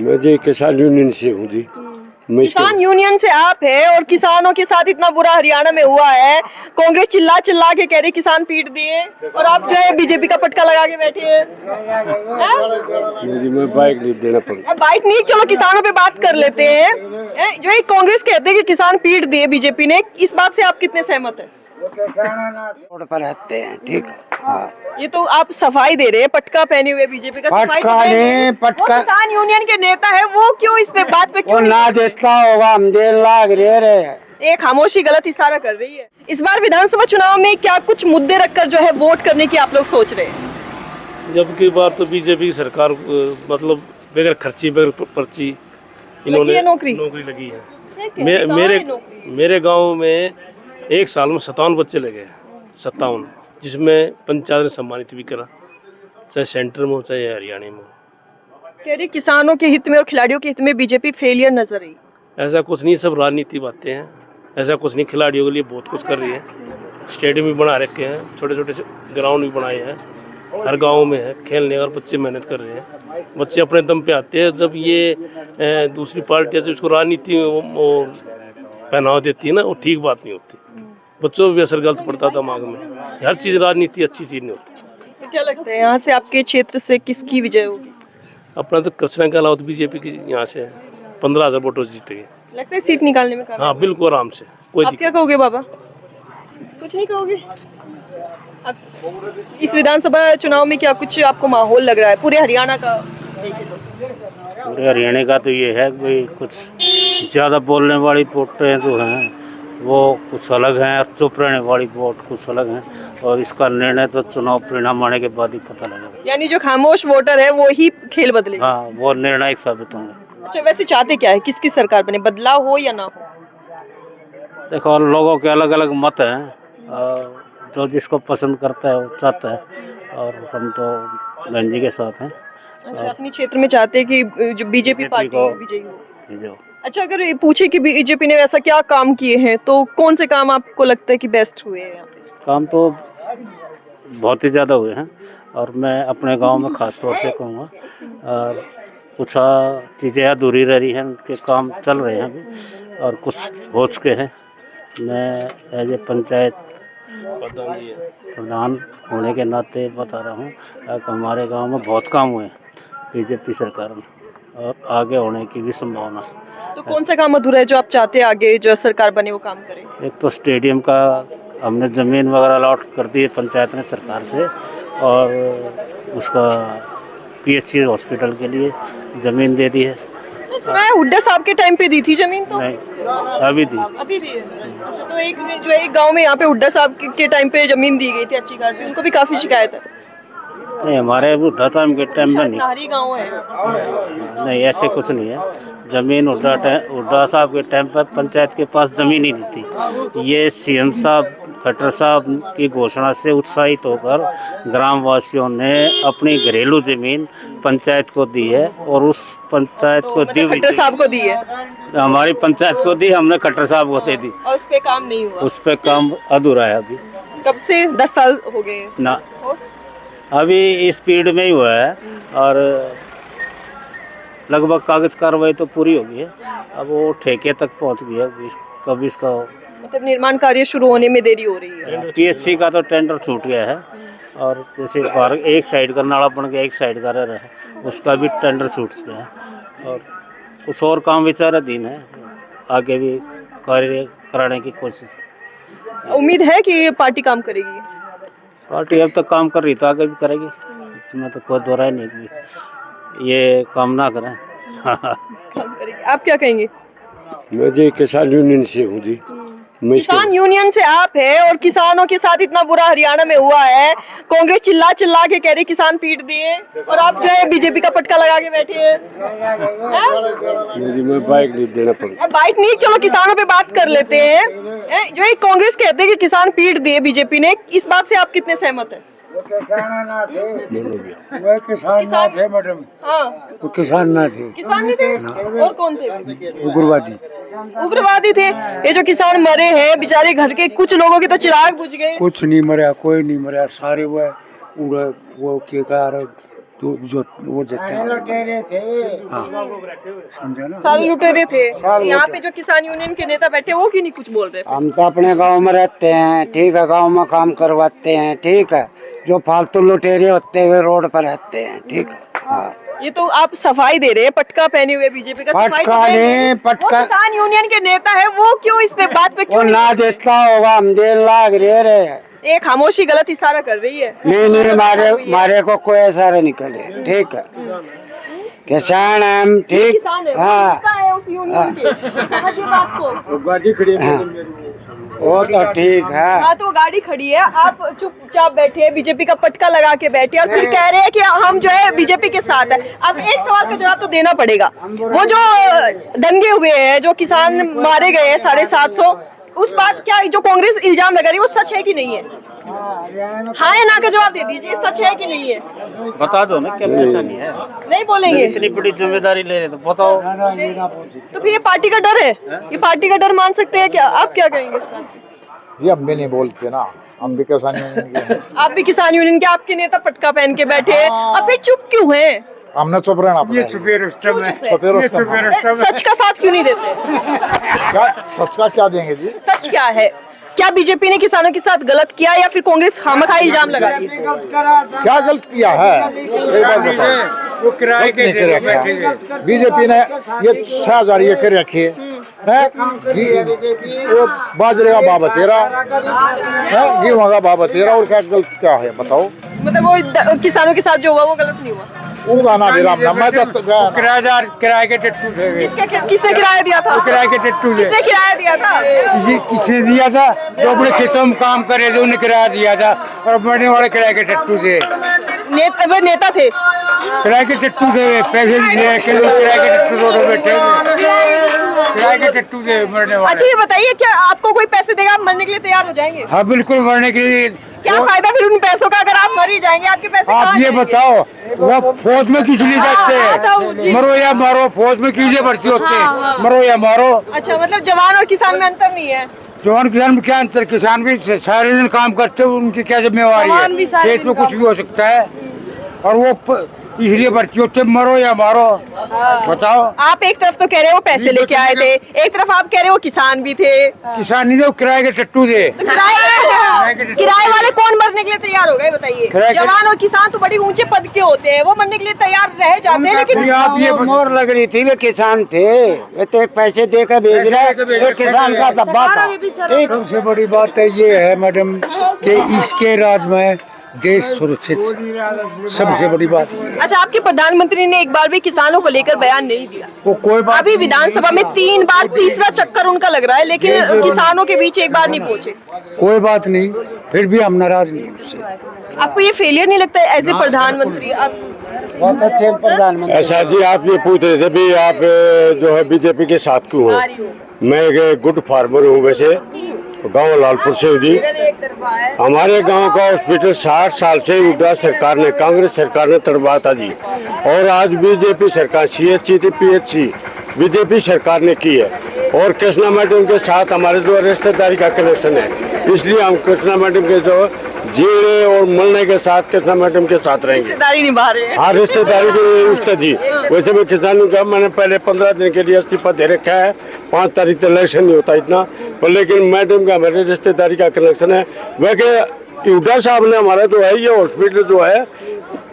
मैं जी किसान यूनियन से हूँ जी। किसान यूनियन से आप है और किसानों के साथ इतना बुरा हरियाणा में हुआ है। कांग्रेस चिल्ला चिल्ला के कह रही किसान पीट दिए और आप जो है बीजेपी का पटका लगा के बैठे हैं। जी मैं बाइक नहीं देना पड़ेगा। बाइट नहीं, चलो किसानों पे बात कर लेते हैं। जो ये कांग्रेस कहते हैं कि किसान पीट दिए बीजेपी ने, इस बात से आप कितने सहमत हैं? रोड पर रहते हैं, ठीक। हाँ। ये तो आप सफाई दे रहे हैं, पटका पहने हुए बीजेपी का सफाई तो पटका दे रहे नहीं, हैं। पटका- वो किसान यूनियन के नेता है, वो क्यों इस पे बात पे वो क्यों नहीं ना देता होगा, हम 1.5 लाख दे रहे हैं। ये खामोशी गलत इशारा कर रही है। इस बार विधानसभा चुनाव में क्या कुछ मुद्दे रखकर जो है वोट करने की आप लोग सोच रहे हैं? जबकि बार तो बीजेपी की सरकार मतलब बगैर खर्ची बगैर पर्ची इन्होंने नौकरी लगी है। मेरे गांव में एक साल में 57 बच्चे लगे, 57, जिसमें पंचायत ने सम्मानित भी करा, चाहे सेंटर में हो चाहे हरियाणा में हो। कह रही किसानों के हित में और खिलाड़ियों के हित में बीजेपी फेलियर नजर आई। ऐसा कुछ नहीं, सब राजनीति बातें हैं। ऐसा कुछ नहीं, खिलाड़ियों के लिए बहुत कुछ कर रही है। स्टेडियम भी बना रखे हैं, छोटे छोटे से ग्राउंड भी बनाए हैं, हर गांव में है खेलने और बच्चे मेहनत कर रहे हैं। बच्चे अपने दम पे आते हैं। जब ये दूसरी पार्टी जब उसको राजनीति में वो पहनाव देती है ना, वो ठीक बात नहीं होती। बच्चों पर भी असर गलत पड़ता दिमाग में। हर चीज़ राजनीति अच्छी चीज़ नहीं होती। तो क्या लगता है यहाँ से आपके क्षेत्र से किसकी विजय होगी? अपना तो कृष्णा के अलावा बीजेपी की यहाँ से 15,000 वोटों जीतेगी। लगता है सीट निकालने में हाँ बिल्कुल आराम से, कोई आप क्या कहोगे बाबा? कुछ नहीं कहोगे? अब इस विधानसभा चुनाव में क्या कुछ आपको माहौल लग रहा है पूरे हरियाणा का? पूरे हरियाणा का तो ये है कि कुछ ज़्यादा बोलने वाली वोटें जो हैं वो कुछ अलग हैं, और चुप रहने वाली वोट कुछ अलग हैं, और इसका निर्णय तो चुनाव परिणाम आने के बाद ही पता लगेगा। यानी जो खामोश वोटर है वो ही खेल बदलेगा। हाँ, वो निर्णायक साबित होंगे। अच्छा, वैसे चाहते क्या है, किसकी सरकार बने, बदलाव हो या ना हो? देखो, लोगों के अलग अलग मत हैं, और जो जिसको पसंद करता है वो चाहता है, और हम तो बहन जी के साथ हैं। अच्छा, अपने क्षेत्र में चाहते हैं कि जो बीजेपी पार्टी को विजयी हो। जो अच्छा, अगर पूछे कि बीजेपी ने ऐसा क्या काम किए हैं तो कौन से काम आपको लगता है कि बेस्ट हुए हैं यहाँ पे? काम तो बहुत ही ज़्यादा हुए हैं, और मैं अपने गांव में ख़ास तौर से कहूँगा, और कुछ चीज़ें अधूरी रह रही हैं, उनके काम चल रहे हैं अभी, और कुछ हो चुके हैं। मैं एज ए पंचायत प्रधान होने के नाते बता रहा हूँ कि हमारे गांव में बहुत काम हुए हैं बीजेपी सरकार में, और आगे होने की भी संभावना। तो कौन सा काम अधूरा है जो आप चाहते हैं आगे जो सरकार बने वो काम करे? एक तो स्टेडियम का हमने ज़मीन वगैरह अलॉट कर दी है पंचायत ने सरकार से, और उसका पीएचसी हॉस्पिटल के लिए ज़मीन दे दी है। तो सुना है हुड्डा साहब के टाइम पे दी थी जमीन? तो नहीं, अभी दी। अभी दी है। अच्छा, तो एक गांव में यहाँ पे हुड्डा साहब के टाइम पे जमीन दी गई थी अच्छी खासी, उनको भी काफी शिकायत है। नहीं, हमारे बुढ़ा टाइम के टाइम में नहीं। नाहरी गांव है। नहीं, ऐसे कुछ नहीं है। ज़मीन हुड्डा साहब के टाइम पर पंचायत के पास ज़मीन ही नहीं थी। ये सीएम साहब खट्टर साहब की घोषणा से उत्साहित होकर ग्रामवासियों ने अपनी घरेलू ज़मीन पंचायत को दी है, और उस पंचायत को दी हुई खट्टर साहब को दी है, हमारी पंचायत को दी, हमने खट्टर साहब को दे दी। और उस पे काम नहीं हुआ? उस पे काम अधूरा है अभी। कब से? 10 साल हो गए ना, अभी इस पीरियड में ही हुआ है, और लगभग कागज कार्रवाई तो पूरी हो गई है। अब वो ठेके तक पहुंच गया। कब इसका मतलब निर्माण कार्य शुरू होने में देरी हो रही है? पीएचसी का तो टेंडर छूट गया है, और जैसे बाहर एक साइड का नाला बन गया, एक साइड का रह रहा है, उसका भी टेंडर छूट गया है, और कुछ और काम विचाराधीन है, आगे भी कार्य कराने की कोशिश है। उम्मीद है कि ये पार्टी काम करेगी? पार्टी अब तक काम कर रही तो आगे भी करेगी, इसमें तो कोई दो राय नहीं कि ये काम ना करें। काम करेगी। आप क्या कहेंगे? मैं जी किसान यूनियन से हूँ जी। किसान यूनियन से आप है और किसानों के साथ इतना बुरा हरियाणा में हुआ है। कांग्रेस चिल्ला चिल्ला के कह रही किसान पीट दिए और आप जो है बीजेपी का पटका लगा के बैठे हैं। जी मैं बाइक नहीं देना पड़ेगा। बाइट नहीं, चलो किसानों पे बात कर लेते हैं। जो ये कांग्रेस कहते हैं कि किसान पीट दिए बीजेपी ने, इस बात से आप कितने सहमत हैं? वो किसान ना थे मैडम। हाँ, वो किसान ना थे। किसान नहीं थे और कौन थे? उग्रवादी। उग्रवादी थे। ये जो किसान मरे हैं बेचारे, घर के कुछ लोगों के तो चिराग बुझ गए। कुछ नहीं मरा, कोई नहीं मरा, सारे वो तो जो वो देते हैं सारे लुटेरे थे। यहाँ पे जो किसान यूनियन के नेता बैठे वो क्यों नहीं कुछ बोल रहे? हम तो अपने गांव में रहते हैं, ठीक है, गांव में काम करवाते हैं, ठीक है। जो फालतू लुटेरे होते हुए रोड पर रहते हैं, ठीक है। हाँ। ये तो आप सफाई दे रहे हैं, पटका पहने हुए बीजेपी का सफाई तो पटका दे रहे नहीं, हैं। पटका- वो किसान यूनियन के नेता है, वो क्यों इस पे बात पे वो क्यों ना देता होगा, हम 1.5 लाख रह रहे हैं। नहीं? एक खामोशी गलत इशारा कर रही है। नहीं, मारे को कोई ऐसा नहीं निकले, ठीक है। किसान हम, ठीक। किसान है, वो हाँ, किसका है उस यूनियन के? समझिए बात को। गाड़ी खड़ी है। वो तो ठीक है। हाँ तो गाड़ी खड़ी है, आप चुपचाप बैठे, बीजेपी का पटका लगा के बैठे और फिर कह रहे हैं कि हम जो है बीजेपी के साथ है। अब एक सवाल का जवाब तो देना पड़ेगा। वो जो दंगे हुए हैं, जो किसान मारे गए हैं 750, उस बात क्या जो कांग्रेस इल्जाम लगा रही है वो सच है कि नहीं है? हाँ या ना का जवाब दे दीजिए, सच है कि नहीं है? बता दो ना, क्या परेशानी है? नहीं बोलेंगे इतनी बड़ी जिम्मेदारी ले रहे तो बताओ। तो फिर ये पार्टी का डर है, ये पार्टी का डर मान सकते हैं क्या? आप क्या कहेंगे इस पर? ये हम भी नहीं बोलते ना, हम भी किसान यूनियन के हैं। आप भी किसान यूनियन के, आपके नेता पटका पहन के बैठे हैं, अब फिर चुप क्यों है? हमने चुप रहना अपने। छुपे रुस्तम सच का साथ क्यों नहीं देते? क्या सच का क्या देंगे जी? सच क्या है? क्या बीजेपी ने किसानों के साथ गलत किया या फिर कांग्रेस खामखा इल्जाम लगा रही है? क्या गलत किया है? एक बात बताओ, वो किराए के नहीं कर रखा। बीजेपी ने ये 6,000 ये कर रखे है। वो बाजरे का भाव 13 है, गेहूं का भाव 13, और क्या गलत क्या है बताओ? मतलब वो किसानों के साथ जो हुआ वो गलत नहीं हुआ? उनका ना भी राम ना, मैं तो किराएदार किराए के टट्टू थे वे। किसने किराया दिया था? किराए के टट्टू थे। किसने किराया दिया था? किसने दिया था? जो अपने खेतों में काम करे थे उन्हें किराया दिया था, और मरने वाले किराए के टट्टू थे। वो नेता थे? किराए के टट्टू थे वे, पैसे ले के लोग किराए के टट्टू रोड बैठे थे, किराए के टट्टू थे मरने वाले। अच्छा ये बताइए, क्या आपको कोई पैसे देगा, आप मरने के लिए तैयार हो जाएंगे? हाँ बिल्कुल, मरने के लिए। क्या फायदा फिर उन पैसों का अगर आप मर ही जाएंगे? आपके पैसे आप कहाँ ये जाएंगे? बताओ, वो फौज में किस लिए जाते हैं? मरो या मारो, फौज में किस लिए भर्ती होते हैं? मरो या मारो। अच्छा, मतलब जवान और किसान में अंतर नहीं है? जवान किसान में क्या अंतर? किसान भी सारे दिन काम करते हैं, उनकी क्या जिम्मेवारी जवान भी है? सारे खेत दिन में कुछ काम भी हो सकता है, और वो इसलिए भर्ती होते हैं, मरो या मारो। बताओ। आप एक तरफ तो कह रहे हो पैसे लेके आए थे, एक तरफ आप कह रहे हो किसान भी थे। किसान नहीं थे, वो किराए के टट्टू थे। तो किराए वाले कौन मरने के लिए तैयार हो गए बताइए? किराए के- जवान और किसान तो बड़ी ऊंचे पद के होते हैं, वो मरने के लिए तैयार रह जाते हैं, लेकिन आप ये मोर लग रही थी, वे किसान थे, वे तो एक पैसे देकर भेज रहे, एक किसान का डब्बा था, ठीक। सबसे बड़ी बात है ये है मैडम कि इसके राज में देश सुरक्षित, सबसे बड़ी बात ये है। अच्छा, आपके प्रधानमंत्री ने एक बार भी किसानों को लेकर बयान नहीं दिया। वो कोई बात अभी विधानसभा में 3 बार, तीसरा चक्कर उनका लग रहा है, लेकिन किसानों के बीच एक बार नहीं पहुंचे। कोई बात नहीं, फिर भी हम नाराज नहीं हैं उससे। आपको ये फेलियर नहीं लगता एज ए प्रधानमंत्री? आप बहुत अच्छे प्रधानमंत्री। ऐसा जी, आप ये पूछ रहे थे भी आप जो है बीजेपी के साथ क्यों हो? मैं एक गुड फार्मर हूँ वैसे, गांव लालपुर से हूँ जी। हमारे गांव का हॉस्पिटल 60 साल से हुड्डा सरकार ने, कांग्रेस सरकार ने तड़वाया था जी, और आज बीजेपी सरकार, CHC थी, PHC बीजेपी सरकार ने की है। और कृष्णा मैडम के साथ हमारे जो रिश्तेदारी का कनेक्शन है, इसलिए हम कृष्णा मैडम के जो जीने और मरने के साथ कृष्णा मैडम के साथ रहेंगे। रिश्तेदारी निभा रहे हैं। हाँ, रिश्तेदारी भी रिश्ते जी। वैसे मैं किसानों का, मैंने पहले 15 दिन के लिए इस्तीफा दे रखा है, 5 तारीख तक इलेक्शन नहीं होता इतना, पर लेकिन मैडम का हमारे रिश्तेदारी का कनेक्शन है। वैसे हुड्डा साहब ने हमारा जो है ये हॉस्पिटल जो है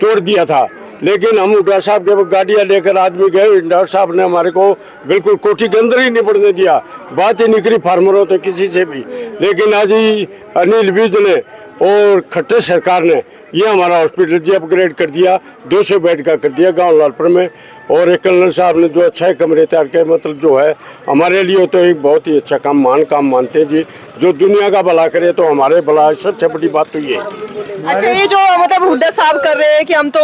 तोड़ दिया था, लेकिन हम हुड्डा साहब के गाड़ियाँ लेकर आदमी गए, हुड्डा साहब ने हमारे को बिल्कुल कोठी के अंदर ही नहीं पड़ने दिया। बात ही निकली फार्मरों तो किसी से भी। लेकिन आज ही अनिल विज ने और खट्टर सरकार ने ये हमारा हॉस्पिटल जी अपग्रेड कर दिया, 200 बेड का कर दिया गांव लालपुर में। और एक कर्नल साहब ने जो 6 कमरे तैयार किए, मतलब जो है हमारे लिए तो एक बहुत ही अच्छा काम मानते हैं जी। जो दुनिया का भला करे तो हमारे भला, सबसे बड़ी बात तो ये है। अच्छा, ये जो मतलब हुड्डा साहब कर रहे हैं कि हम तो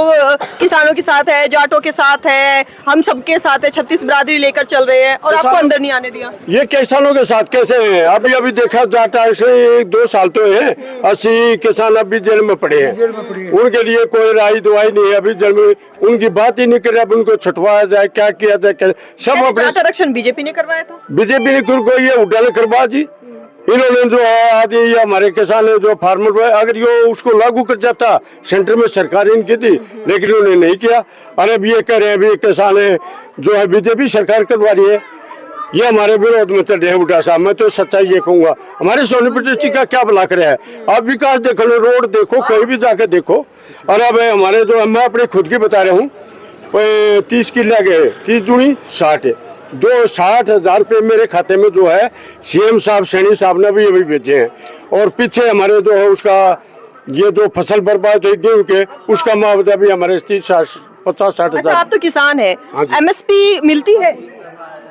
किसानों के साथ है, जाटों के साथ है, हम सबके साथ है, 36 बिरादरी लेकर चल रहे हैं, और आपको अंदर नहीं आने दिया। ये किसानों के साथ कैसे हैं? अभी देखा जाता से 1-2 साल तो है, 80 किसान अभी जेल में पड़े हैं, उनके लिए कोई राय दुआई नहीं है, अभी जेल में उनकी बात ही नहीं कर रहे। अब उनको छुटवाया जाए, क्या किया जाए, सब अपने जाट आरक्षण बीजेपी ने करवाया था। बीजेपी ने ये हुड्डा ने करवा जी, इन्होंने जो है आदि ये हमारे किसान जो फार्मर है, अगर ये उसको लागू कर जाता, सेंटर में सरकार इनकी थी, लेकिन उन्होंने नहीं किया। और अब ये कह रहे हैं अभी किसान जो है बीजेपी सरकार करवा रही है, ये हमारे विरोध में चल रहे हैं। बुढ़ा साहब, मैं तो सच्चाई ये कहूंगा, हमारे सोनीपत डिस्ट्रिक्ट का क्या भला करे है। आप विकास देखो, रोड देखो, कहीं भी जाकर देखो। और अब हमारे जो, मैं अपनी खुद की बता रहा हूँ, 30 किला गए, 30 दूनी 60, 60,000 रुपये मेरे खाते में जो है सीएम साहब, सैनी साहब ने भी अभी भेजे हैं। और पीछे हमारे जो है उसका ये जो फसल बर्बाद हुई गेहूं के, उसका मुआवजा भी हमारे 50-60 अच्छा, आप तो किसान है, हाँ जी। एमएसपी मिलती है?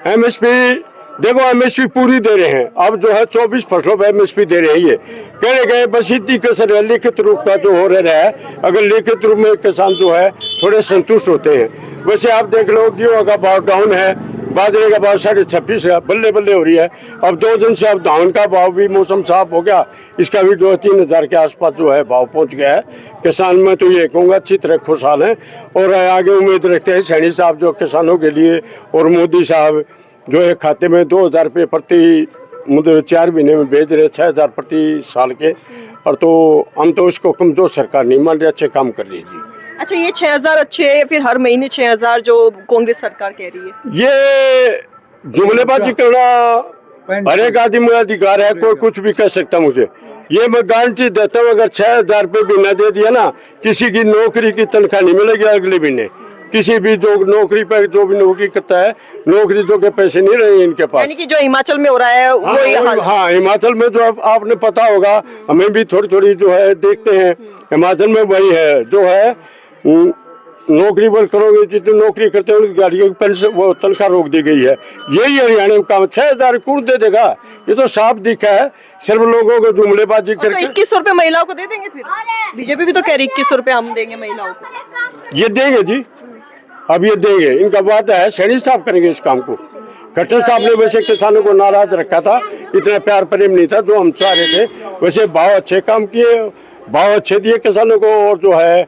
एमएसपी देखो, एमएसपी पूरी दे रहे हैं। अब जो है 24 फसलों पर एमएसपी दे रहे हैं। ये कहने गए बस इतनी कसर है, लिखित रूप का जो हो रहा है। अगर लिखित रूप में किसान जो है थोड़े संतुष्ट होते हैं। वैसे आप देख लो, गेहूं का भाव डाउन है, बाजरे का भाव 26.5 है, बल्ले बल्ले हो रही है। अब 2 दिन से अब धान का भाव भी, मौसम साफ हो गया, इसका भी 2-3 हज़ार के आसपास जो है भाव पहुंच गया है। किसान में तो ये कहूँगा अच्छी तरह खुशहाल है। और आगे उम्मीद रखते हैं सैनी साहब जो किसानों के लिए, और मोदी साहब जो है खाते में 2,000 रुपये प्रति, मतलब 4 महीने में भेज रहे, 6,000 प्रति साल के। और तो हम तो इसको कमजोर सरकार नहीं मान रहे, अच्छे काम कर रही है जी। अच्छा, ये 6,000 अच्छे है, फिर हर महीने 6,000 जो कांग्रेस सरकार कह रही है, ये जुमलेबाजी करना हर एक आदमी का अधिकार है, कोई कुछ भी कह सकता मुझे। ये मैं गारंटी देता हूँ, अगर 6,000 रुपये महीना दे दिया ना, किसी की नौकरी की तनख्वाह नहीं मिलेगी अगले महीने। किसी भी जो नौकरी पर जो भी नौकरी करता है, नौकरी जो के पैसे नहीं रहे इनके पास। यानी कि जो हिमाचल में हो रहा है वो ये हाल। हाँ, हिमाचल में जो आपने पता होगा, हमें भी थोड़ी थोड़ी जो है देखते हैं, हिमाचल में वही है जो है नौकरी पर करोगे, जितनी नौकरी करते हैं उनकी गाड़ियों की पेंशन, वो तनख्वाह रोक दी गई है। यही हरियाणा में काम। 6,000 कौन दे देगा? ये तो साफ दिखा है, सिर्फ लोगों को जुमलेबाजी करके। 2100 रुपए महिलाओं को दे देंगे फिर? बीजेपी भी तो कह रही 2100 रुपए हम देंगे महिलाओं को। ये देंगे जी, अब ये देंगे, इनका वादा है। सैनी साहब करेंगे इस काम को। खट्टर साहब ने वैसे किसानों को नाराज रखा था, इतना प्यार प्रेम नहीं था जो हम चाह रहे थे। वैसे भाव अच्छे काम किए, भाव अच्छे दिए किसानों को, और जो है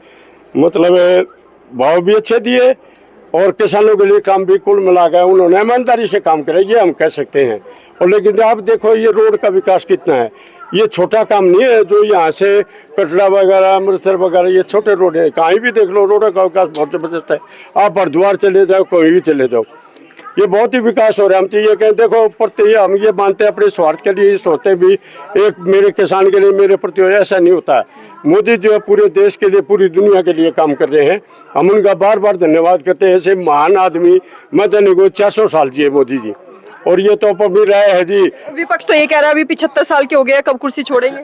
मतलब भाव भी अच्छे दिए, और किसानों के लिए काम भी कुल मिलाकर उन्होंने ईमानदारी से काम करे, ये हम कह सकते हैं। और लेकिन आप देखो ये रोड का विकास कितना है, ये छोटा काम नहीं है। जो यहाँ से कटरा वगैरह, अमृतसर वगैरह, ये छोटे रोड है, कहीं भी देख लो रोड का विकास बहुत जबरदस्त है। आप हरिद्वार चले जाओ, कोई भी चले जाओ, ये बहुत ही विकास हो रहा है। हम तो ये कहें, देखो प्रति हम ये मानते हैं अपने स्वार्थ के लिए सोचते भी, एक मेरे किसान के लिए, मेरे प्रति, ऐसा नहीं होता है। मोदी जो है पूरे देश के लिए, पूरी दुनिया के लिए काम कर रहे हैं। हम उनका बार बार धन्यवाद करते हैं। ऐसे महान आदमी मैं तो नहीं, 400 साल जिए मोदी जी, और ये तो अपनी राय है जी। विपक्ष तो ये कह रहा है अभी 75 साल के हो गए, कब कुर्सी छोड़ेंगे?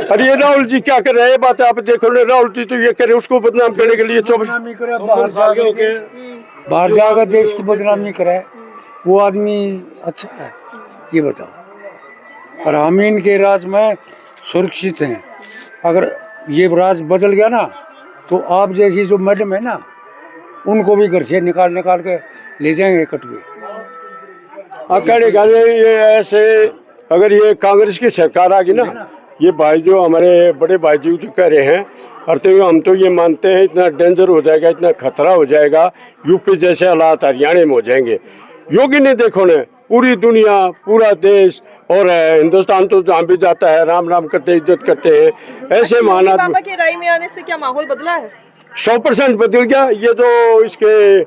अरे ये राहुल जी क्या कर रहे हैं? ये बात है, आप देखो ना, राहुल जी तो ये करे उसको बदनाम करने के लिए 24 साल के हो गए, बाहर जाकर देश की बदनामी कराए, वो आदमी अच्छा है? ये बताओ। और हम इनके राज में सुरक्षित हैं। अगर ये राज बदल गया ना, तो आप जैसी जो मैडम है ना, उनको भी घर से निकाल के ले जाएंगे कटवे। अकेले गाने ये ऐसे, अगर ये कांग्रेस की सरकार आ गई ना, ये भाई जो हमारे बड़े भाई जी जो कह रहे हैं, और तो हम तो ये मानते हैं इतना डेंजर हो जाएगा, इतना खतरा हो जाएगा, यूपी जैसे हालात हरियाणा में हो जाएंगे। योगी ने देखो ने पूरी दुनिया, पूरा देश और हिंदुस्तान तो जहाँ भी जाता है राम राम करते, इज्जत करते हैं। ऐसे महान आदमी। बाबा के राय में आने से क्या माहौल बदला है? 100% बदल गया। ये जो इसके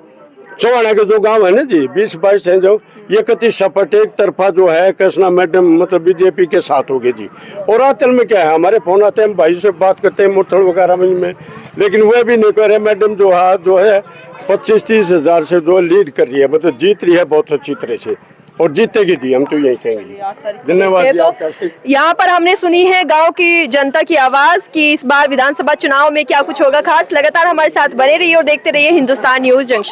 चौहाना के जो गांव है ना जी, 20-22 हैं जो, ये कति सपट एक तरफा जो है कृष्णा मैडम मतलब बीजेपी के साथ हो गए जी। और आतल में क्या है, हमारे फोन आते हैं, भाई से बात करते हैं मुठल वगैरह में, लेकिन वह भी नहीं कर रहे। मैडम जो है 25-30 हज़ार से जो लीड कर रही है, मतलब जीत रही है बहुत अच्छी तरह से, और जीतेगी जी, हम तो यही कहेंगे। धन्यवाद जी आपका। यहाँ पर हमने सुनी है गांव की जनता की आवाज कि इस बार विधानसभा चुनाव में क्या कुछ होगा खास। लगातार हमारे साथ बने रहिए और देखते रहिए हिंदुस्तान न्यूज जंक्शन।